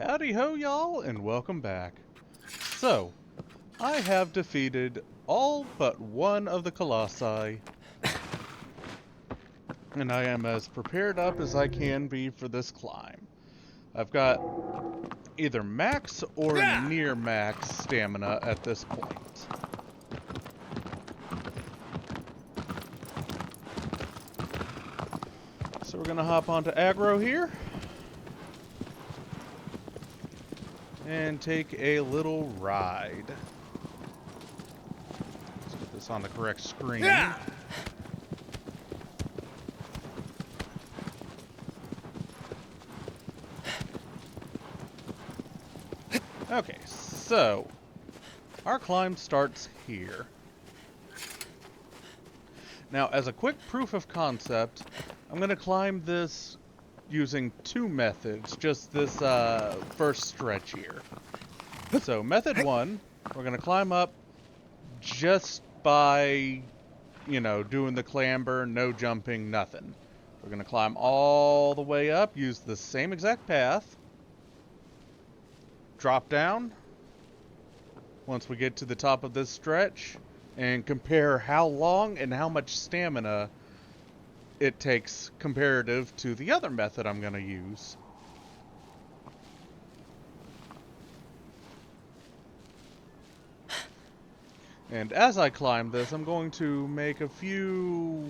Howdy ho, y'all, and welcome back. So, I have defeated all but one of the Colossi, and I am as prepared up as I can be for this climb. I've got either max or near max stamina at this point. So we're gonna hop onto aggro here and take a little ride. Let's get this on the correct screen. Okay, so our climb starts here. Now, as a quick proof of concept, I'm going to climb this using two methods, just this first stretch here. So, method one, we're going to climb up just by, doing the clamber, no jumping, nothing. We're going to climb all the way up, use the same exact path, drop down once we get to the top of this stretch, and compare how long and how much stamina it takes comparative to the other method I'm going to use. And as I climb this, I'm going to make a few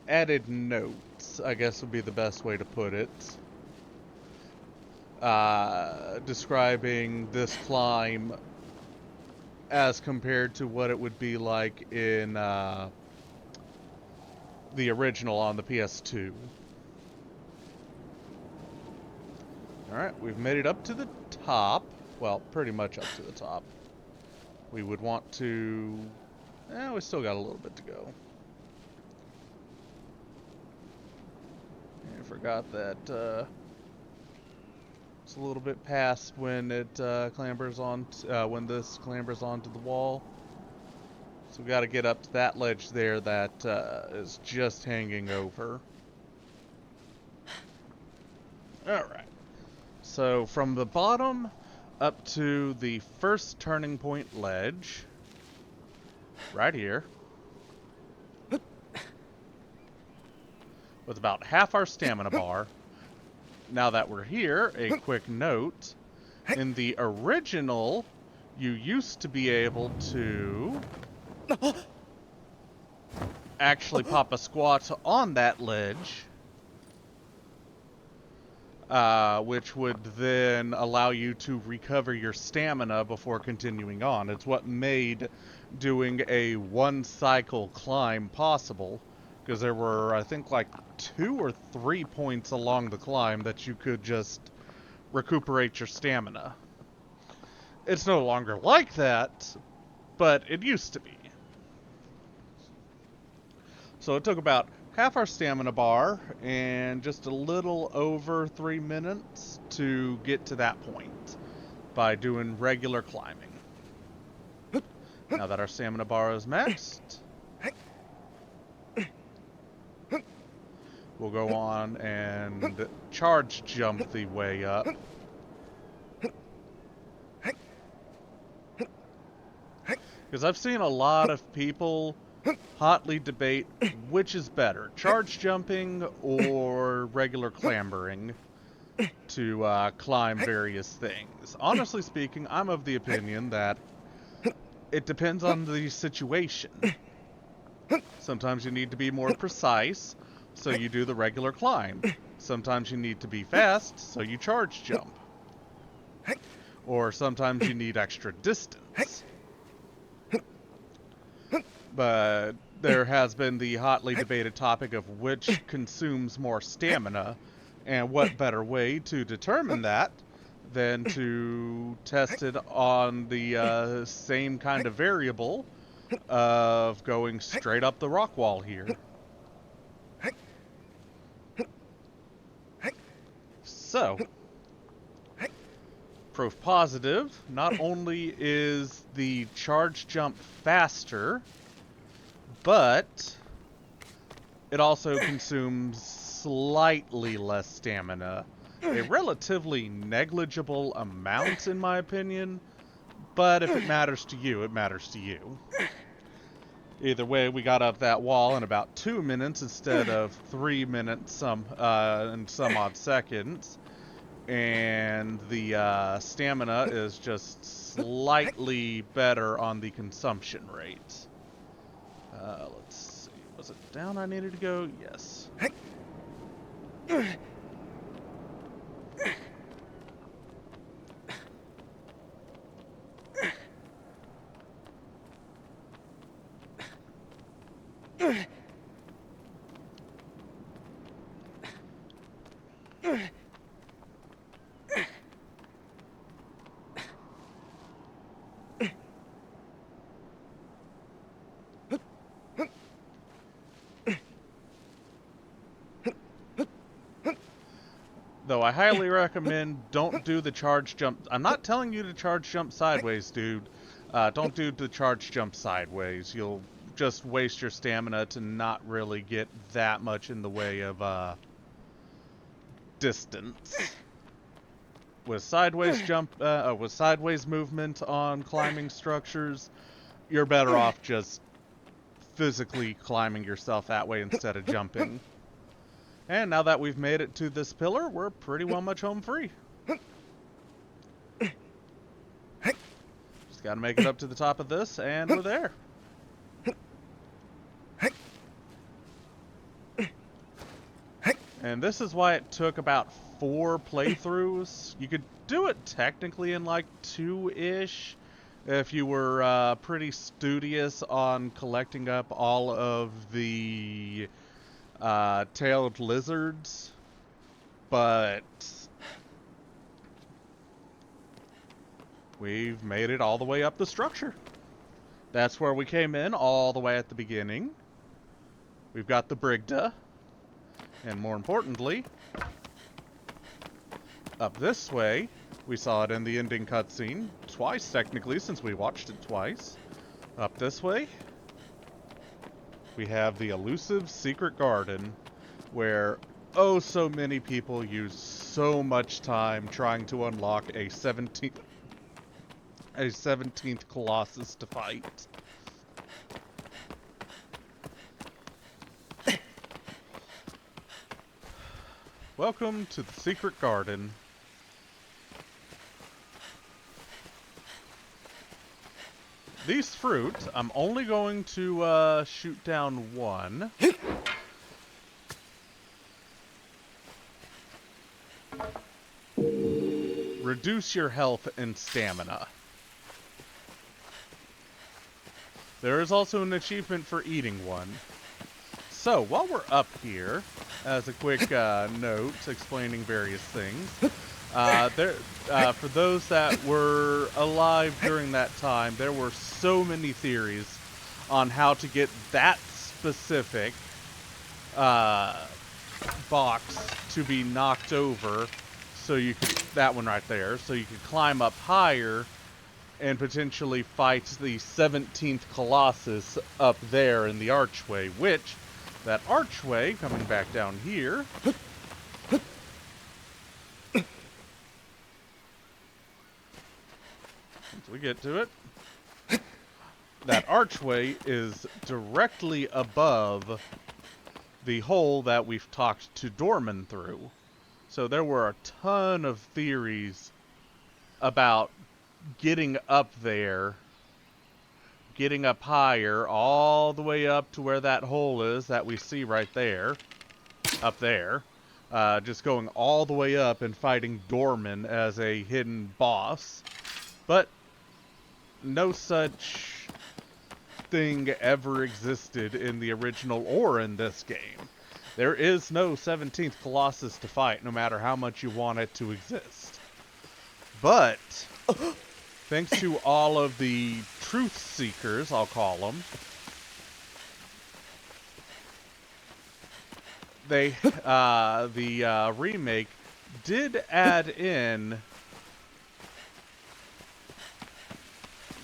added notes, I guess would be the best way to put it. Describing this climb as compared to what it would be like in the original on the PS2. Alright, we've made it up to the top. Well, pretty much up to the top. We would want to... we still got a little bit to go. I forgot that it's a little bit past when it clambers on, when this clambers onto the wall. So we got to get up to that ledge there that is just hanging over. Alright. So from the bottom up to the first turning point ledge, right here, with about half our stamina bar. Now that we're here, a quick note. In the original, you used to be able to actually pop a squat on that ledge, which would then allow you to recover your stamina before continuing on. It's what made doing a one-cycle climb possible, because there were, I think, like 2 or 3 points along the climb that you could just recuperate your stamina. It's no longer like that, but it used to be. So it took about half our stamina bar and just a little over 3 minutes to get to that point by doing regular climbing. Now that our stamina bar is maxed, we'll go on and charge jump the way up. Because I've seen a lot of people hotly debate which is better, charge jumping or regular clambering to climb various things. Honestly speaking, I'm of the opinion that it depends on the situation. Sometimes you need to be more precise, so you do the regular climb. Sometimes you need to be fast, so you charge jump. Or sometimes you need extra distance. But there has been the hotly debated topic of which consumes more stamina, and what better way to determine that than to test it on the same kind of variable of going straight up the rock wall here. So, proof positive, not only is the charge jump faster, but it also consumes slightly less stamina a relatively negligible amount, in my opinion. But if it matters to you, it matters to you. Either way, we got up that wall in about 2 minutes instead of 3 minutes and some odd seconds. And the stamina is just slightly better on the consumption rate. Let's see. Was it down I needed to go? Yes. Though I highly recommend don't do the charge jump. I'm not telling you to charge jump sideways, dude. Don't do the charge jump sideways. You'll just waste your stamina to not really get that much in the way of distance. With sideways with sideways movement on climbing structures, you're better off just physically climbing yourself that way instead of jumping. And now that we've made it to this pillar, we're pretty well much home free. Just gotta make it up to the top of this, and we're there. And this is why it took about 4 playthroughs. You could do it technically in like 2-ish if you were pretty studious on collecting up all of the tailed lizards, but we've made it all the way up the structure. That's where we came in all the way at the beginning. We've got the Brigda. And more importantly, up this way, we saw it in the ending cutscene, twice technically, since we watched it twice. Up this way, we have the elusive secret garden, where oh so many people use so much time trying to unlock a 17th Colossus to fight. Welcome to the secret garden. These fruit, I'm only going to shoot down one. Reduce your health and stamina. There is also an achievement for eating one. So, while we're up here, as a quick note explaining various things, for those that were alive during that time, there were so many theories on how to get that specific box to be knocked over, so you could, that one right there, so you could climb up higher and potentially fight the 17th Colossus up there in the archway, which, that archway, coming back down here, once we get to it, that archway is directly above the hole that we've talked to Dorman through. So there were a ton of theories about getting up there, getting up higher, all the way up to where that hole is that we see right there, up there, just going all the way up and fighting Dorman as a hidden boss. But no such thing ever existed in the original or in this game. There is no 17th Colossus to fight, no matter how much you want it to exist. But thanks to all of the truth seekers, I'll call them, the remake did add in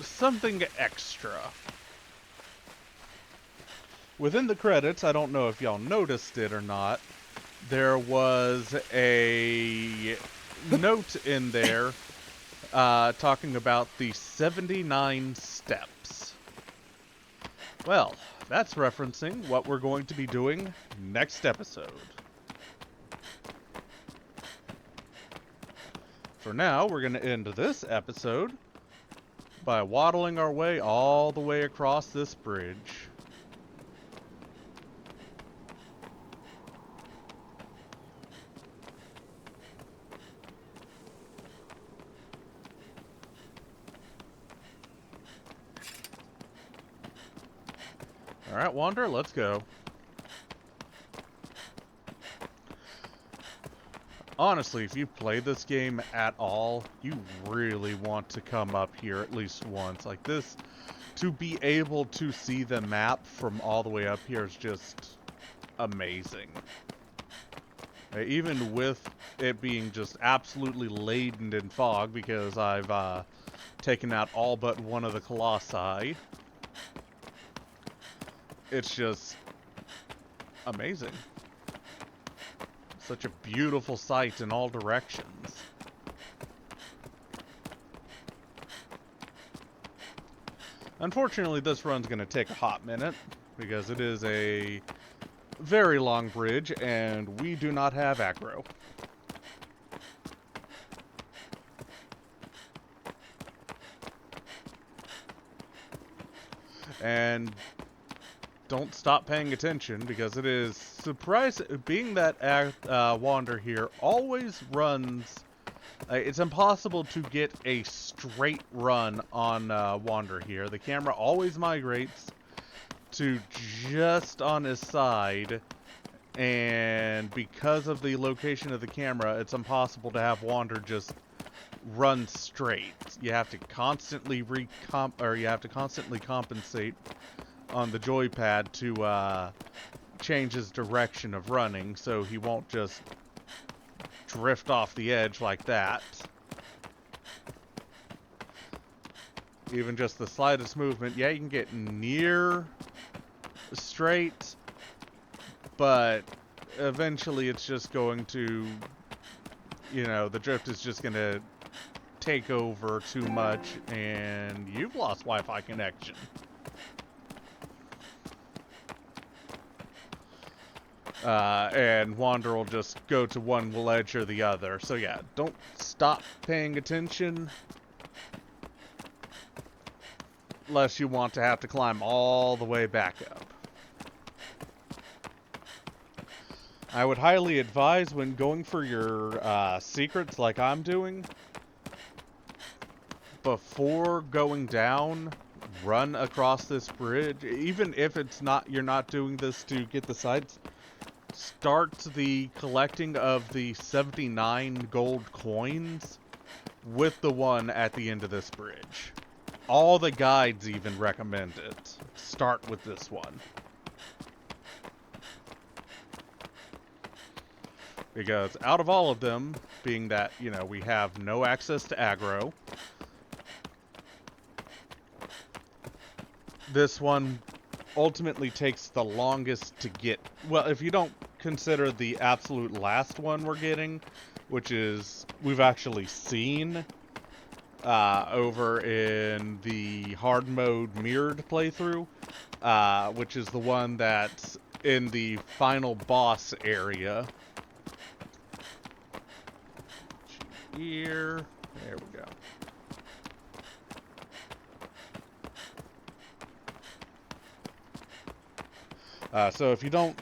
something extra. Within the credits, I don't know if y'all noticed it or not, there was a note in there talking about the 79 steps. Well, that's referencing what we're going to be doing next episode. For now, we're going to end this episode by waddling our way all the way across this bridge. Alright, Wander, let's go. Honestly, if you play this game at all, you really want to come up here at least once. Like this, to be able to see the map from all the way up here is just amazing. Even with it being just absolutely laden in fog, because I've taken out all but one of the Colossi, it's just amazing. Such a beautiful sight in all directions. Unfortunately, this run's going to take a hot minute, because it is a very long bridge, and we do not have aggro. And don't stop paying attention, because it is surprising, being that Wander here always runs, it's impossible to get a straight run on Wander here. The camera always migrates to just on his side, and because of the location of the camera, it's impossible to have Wander just run straight. You have to constantly compensate on the joypad to change his direction of running, so he won't just drift off the edge like that. Even just the slightest movement, yeah, you can get near straight, but eventually it's just going to, you know, the drift is just going to take over too much, and you've lost Wi-Fi connection. And Wander will just go to one ledge or the other. So yeah, don't stop paying attention unless you want to have to climb all the way back up. I would highly advise, when going for your secrets like I'm doing, before going down, run across this bridge. Even if it's not, you're not doing this to get the sights, start the collecting of the 79 gold coins with the one at the end of this bridge. All the guides even recommend it. Start with this one. Because out of all of them, being that, you know, we have no access to aggro, this one ultimately takes the longest to get. Well, if you don't consider the absolute last one we're getting, which is, we've actually seen over in the hard mode mirrored playthrough, which is the one that's in the final boss area. Here, there we go. So if you don't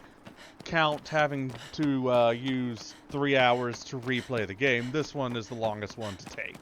count having to use 3 hours to replay the game, this one is the longest one to take.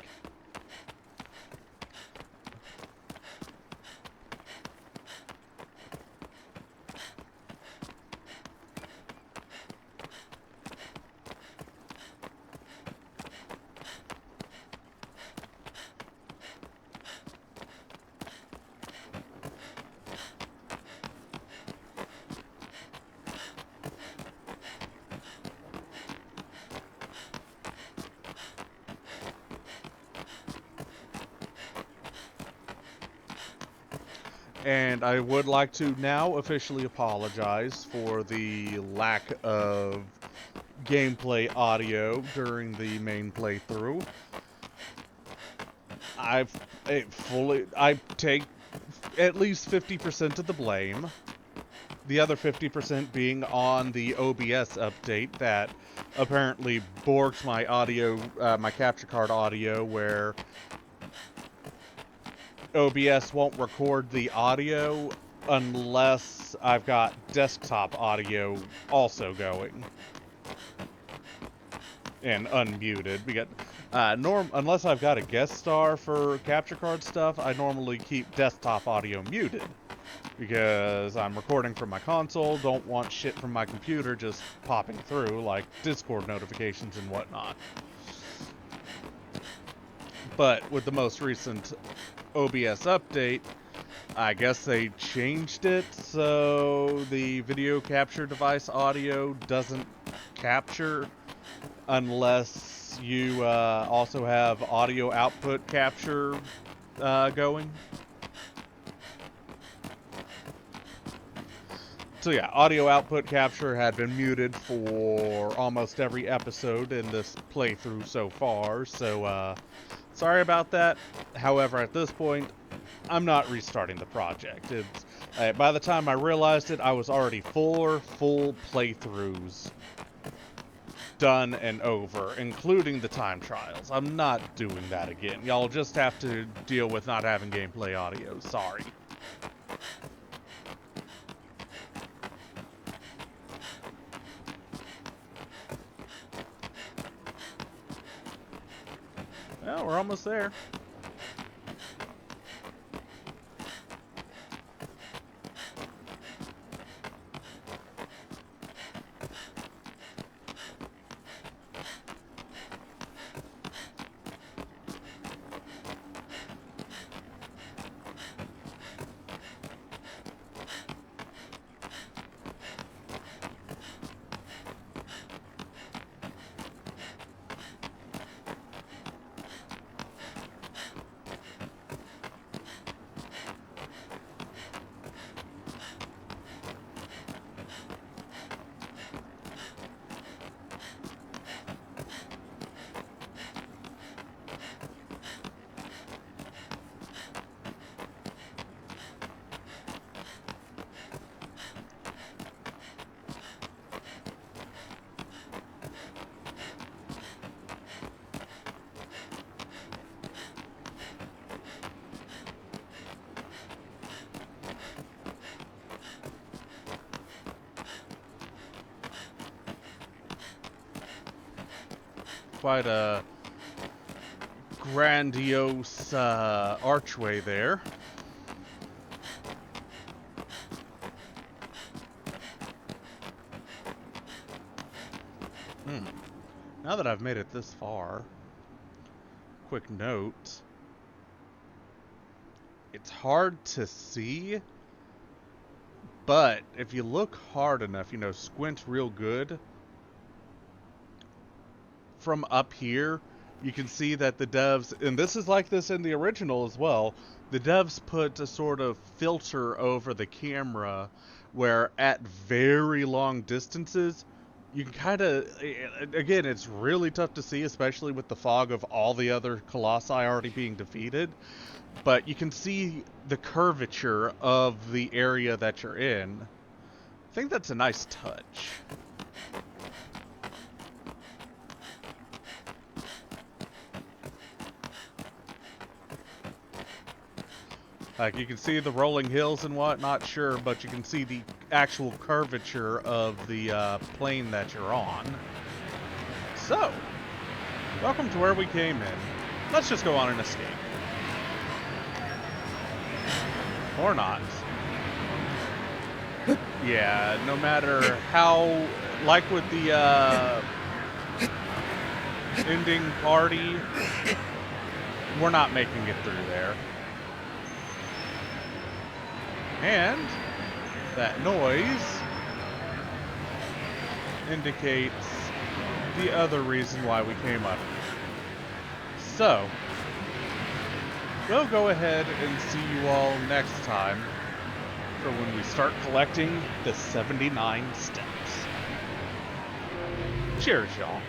And I would like to now officially apologize for the lack of gameplay audio during the main playthrough. I take at least 50% of the blame. The other 50% being on the OBS update that apparently borked my audio, my capture card audio, where OBS won't record the audio unless I've got desktop audio also going and unmuted. We got unless I've got a guest star for capture card stuff, I normally keep desktop audio muted because I'm recording from my console. Don't want shit from my computer just popping through like Discord notifications and whatnot. But with the most recent OBS update, I guess they changed it so the video capture device audio doesn't capture unless you also have audio output capture going. So yeah, audio output capture had been muted for almost every episode in this playthrough so far, so sorry about that. However, at this point, I'm not restarting the project. It's by the time I realized it, I was already 4 full playthroughs done and over, including the time trials. I'm not doing that again. Y'all just have to deal with not having gameplay audio. Sorry. Well, we're almost there. Quite a grandiose archway there. Now that I've made it this far, quick note, it's hard to see, but if you look hard enough, squint real good, from up here, you can see that the devs, and this is like this in the original as well, the devs put a sort of filter over the camera where at very long distances, you can kind of, again, it's really tough to see, especially with the fog of all the other Colossi already being defeated, but you can see the curvature of the area that you're in. I think that's a nice touch. Like, you can see the rolling hills and whatnot, sure, but you can see the actual curvature of the plane that you're on. So, welcome to where we came in. Let's just go on an escape. Or not. Yeah, no matter how, like with the ending party, we're not making it through there. And that noise indicates the other reason why we came up here. So, we'll go ahead and see you all next time for when we start collecting the 79 steps. Cheers, y'all.